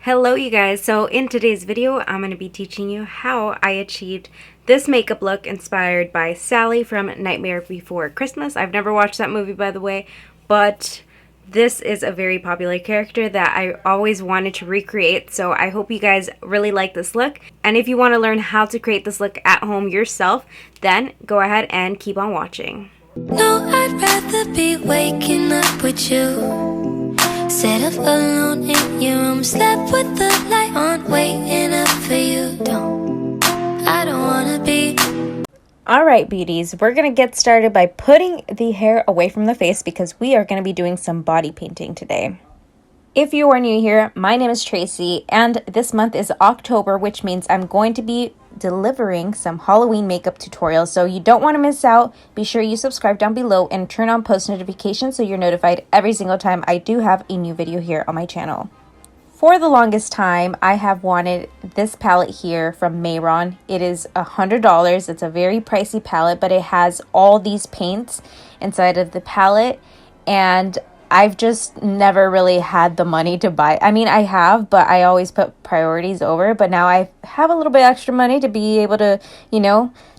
Hello you guys, so in today's video I'm going to be teaching you how I achieved this makeup look inspired by Sally from Nightmare Before Christmas. I've never watched that movie, by the way, but this is a very popular character that I always wanted to recreate, so I hope you guys really like this look. And if you want to learn how to create this look at home yourself, then go ahead and keep on watching. No, I'd rather be waking up with you. Set up alone in your room, slept with the light on, waiting up for you. I don't wanna be. Alright beauties, we're going to get started by putting the hair away from the face because we are going to be doing some body painting today. If you are new here, my name is Tracy and this month is October, which means I'm going to be delivering some Halloween makeup tutorials, so you don't want to miss out. Be sure you subscribe down below and turn on post notifications so you're notified every single time I do have a new video here on my channel. For the longest time, I have wanted this palette here from Mehron. It is $100. It's a very pricey palette, but it has all these paints inside of the palette, and I've just never really had the money to buy. I mean, I have, but I always put priorities over. But now I have a little bit extra money to be able to,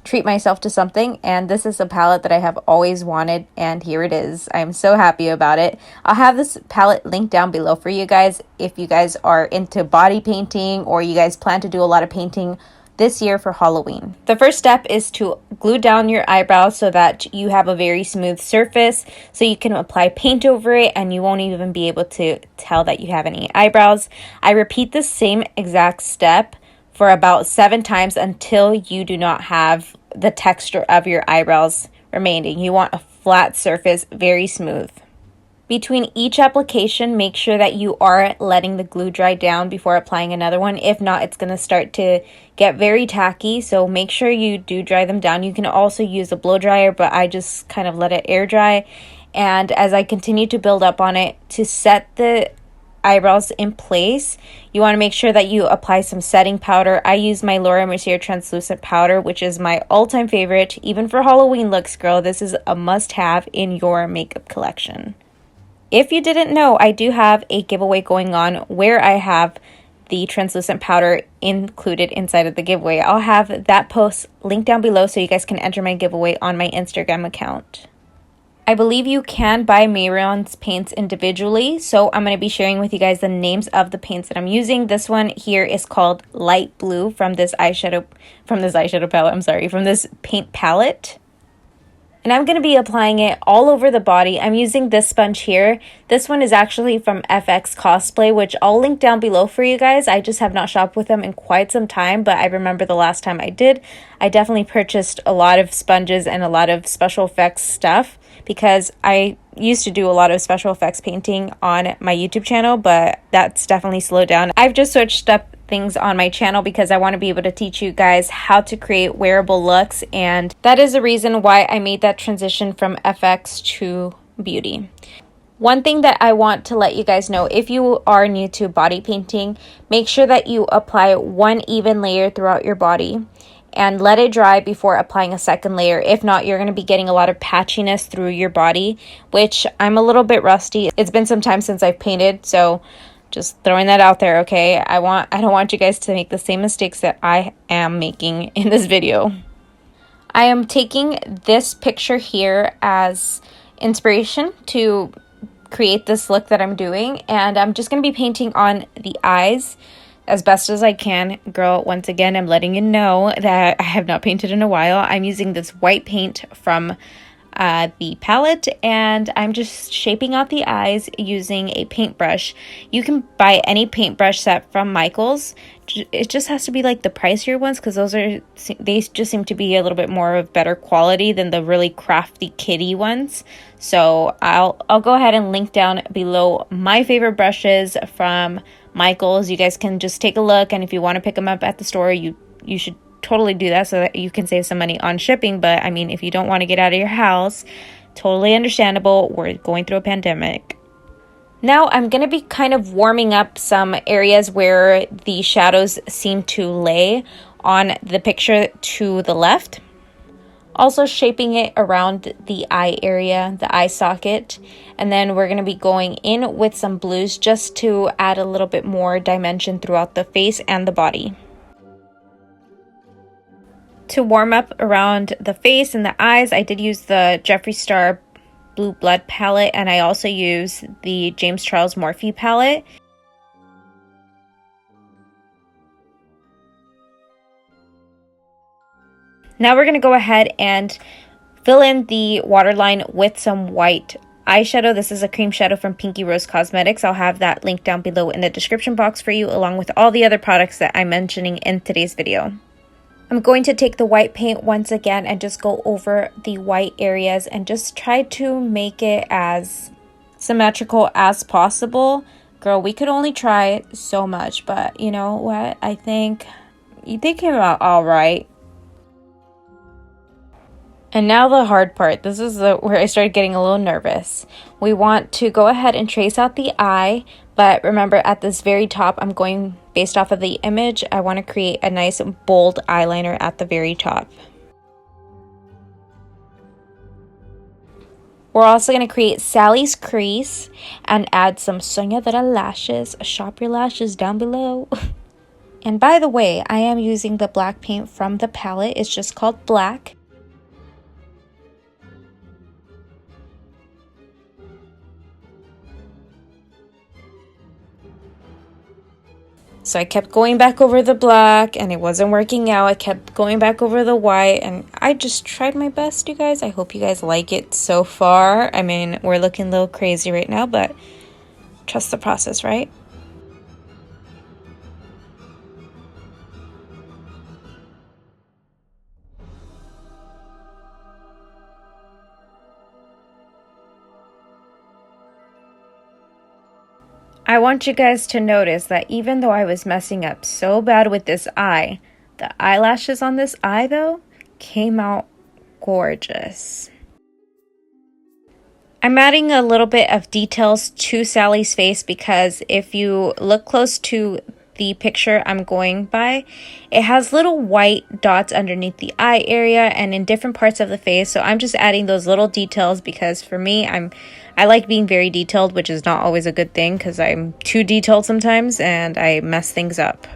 treat myself to something. And this is a palette that I have always wanted. And here it is. I'm so happy about it. I'll have this palette linked down below for you guys if you guys are into body painting or you guys plan to do a lot of painting this year for Halloween. The first step is to glue down your eyebrows so that you have a very smooth surface so you can apply paint over it and you won't even be able to tell that you have any eyebrows. I repeat the same exact step for about 7 times until you do not have the texture of your eyebrows remaining. You want a flat surface, very smooth. Between each application, make sure that you are letting the glue dry down before applying another one. If not, it's going to start to get very tacky, so make sure you do dry them down. You can also use a blow dryer, but I just kind of let it air dry. And as I continue to build up on it, to set the eyebrows in place, you want to make sure that you apply some setting powder. I use my Mercier translucent powder, which is my all-time favorite. Even for Halloween looks, girl, this is a must-have in your makeup collection. If you didn't know, I do have a giveaway going on where I have the translucent powder included inside of the giveaway. I'll have that post linked down below so you guys can enter my giveaway on my Instagram account. I believe you can buy Mehron's paints individually, so I'm going to be sharing with you guys the names of the paints that I'm using. This one here is called Light Blue from this paint palette. And I'm going to be applying it all over the body. I'm using this sponge here. This one is actually from FX Cosplay, which I'll link down below for you guys. I just have not shopped with them in quite some time, but I remember the last time I did, I definitely purchased a lot of sponges and a lot of special effects stuff because I used to do a lot of special effects painting on my YouTube channel, but that's definitely slowed down. I've just switched up things on my channel because I want to be able to teach you guys how to create wearable looks, and that is the reason why I made that transition from FX to beauty. One thing that I want to let you guys know, if you are new to body painting, make sure that you apply one even layer throughout your body and let it dry before applying a second layer. If not, you're going to be getting a lot of patchiness through your body, which I'm a little bit rusty. It's been some time since I've painted, so just throwing that out there, okay? I don't want you guys to make the same mistakes that I am making in this video. I am taking this picture here as inspiration to create this look that I'm doing, and I'm just going to be painting on the eyes as best as I can. Girl, once again, I'm letting you know that I have not painted in a while. I'm using this white paint from the palette, and I'm just shaping out the eyes using a paintbrush. You can buy any paintbrush set from Michael's. It just has to be like the pricier ones because they just seem to be a little bit more of better quality than the really crafty kitty ones. So I'll go ahead and link down below my favorite brushes from Michael's. You guys can just take a look, and if you want to pick them up at the store, you should totally do that so that you can save some money on shipping. But I mean, if you don't want to get out of your house, totally understandable. We're going through a pandemic. Now I'm going to be kind of warming up some areas where the shadows seem to lay on the picture to the left. Also shaping it around the eye area, the eye socket. And then we're going to be going in with some blues just to add a little bit more dimension throughout the face and the body. To warm up around the face and the eyes, I did use the Jeffree Star Blue Blood palette, and I also use the James Charles Morphe palette. Now we're going to go ahead and fill in the waterline with some white eyeshadow. This is a cream shadow from Pinky Rose Cosmetics. I'll have that link down below in the description box for you, along with all the other products that I'm mentioning in today's video. I'm going to take the white paint once again and just go over the white areas and just try to make it as symmetrical as possible. Girl, we could only try so much, but you know what? I think they came out all right. And now the hard part. This is where I started getting a little nervous. We want to go ahead and trace out the eye, but remember at this very top, I'm going based off of the image. I want to create a nice bold eyeliner at the very top. We're also going to create Sally's crease and add some Soñadora lashes. Shop your lashes down below. And by the way, I am using the black paint from the palette. It's just called Black. So I kept going back over the black and it wasn't working out. I kept going back over the white and I just tried my best, you guys. I hope you guys like it so far. I mean, we're looking a little crazy right now, but trust the process, right? I want you guys to notice that even though I was messing up so bad with this eye, the eyelashes on this eye though came out gorgeous. I'm adding a little bit of details to Sally's face because if you look close to the picture I'm going by, it has little white dots underneath the eye area and in different parts of the face. So I'm just adding those little details because for me, I like being very detailed, which is not always a good thing because I'm too detailed sometimes and I mess things up.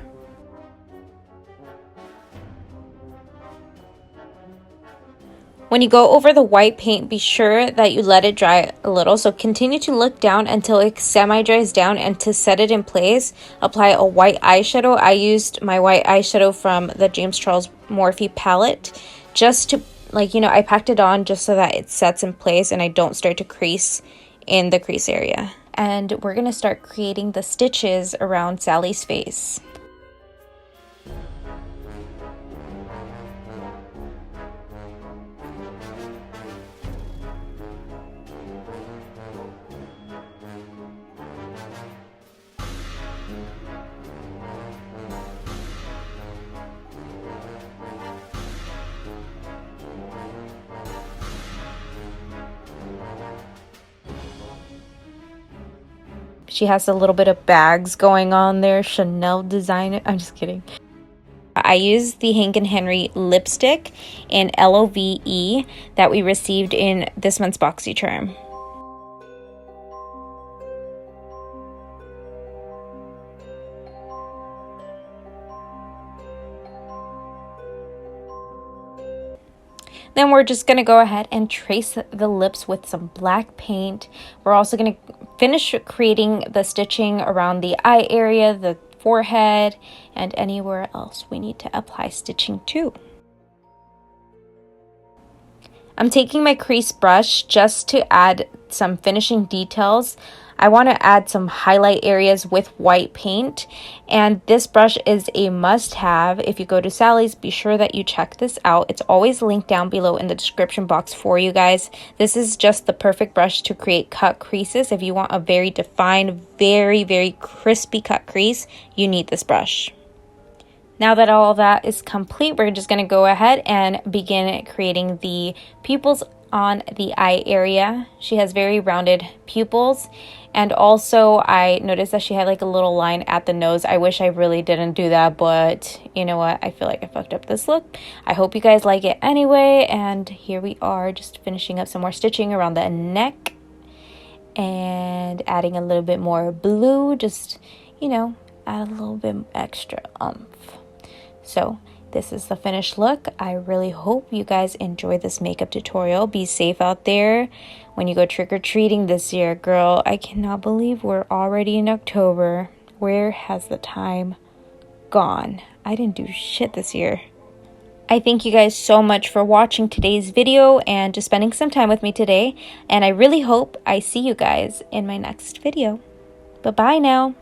When you go over the white paint, be sure that you let it dry a little. So continue to look down until it semi-dries down, and to set it in place, apply a white eyeshadow. I used my white eyeshadow from the James Charles Morphe palette just to, I packed it on just so that it sets in place and I don't start to crease in the crease area. And we're going to start creating the stitches around Sally's face. She has a little bit of bags going on there. Chanel design. I'm just kidding. I used the Hank & Henry lipstick in L.O.V.E. that we received in this month's BoxyCharm. Then we're just going to go ahead and trace the lips with some black paint. We're also going to finish creating the stitching around the eye area, the forehead, and anywhere else we need to apply stitching to. I'm taking my crease brush just to add some finishing details. I want to add some highlight areas with white paint, and this brush is a must-have. If you go to Sally's, be sure that you check this out. It's always linked down below in the description box for you guys. This is just the perfect brush to create cut creases. If you want a very defined, very, very crispy cut crease, you need this brush. Now that all that is complete, we're just going to go ahead and begin creating the pupils on the eye area. She has very rounded pupils. And also, I noticed that she had like a little line at the nose. I wish I really didn't do that, but you know what? I feel like I fucked up this look. I hope you guys like it anyway. And here we are, just finishing up some more stitching around the neck. And adding a little bit more blue, just, you know, add a little bit extra oomph. So this is the finished look. I really hope you guys enjoyed this makeup tutorial. Be safe out there when you go trick-or-treating this year. Girl, I cannot believe we're already in October. Where has the time gone? I didn't do shit this year. I thank you guys so much for watching today's video and just spending some time with me today. And I really hope I see you guys in my next video. Bye-bye now.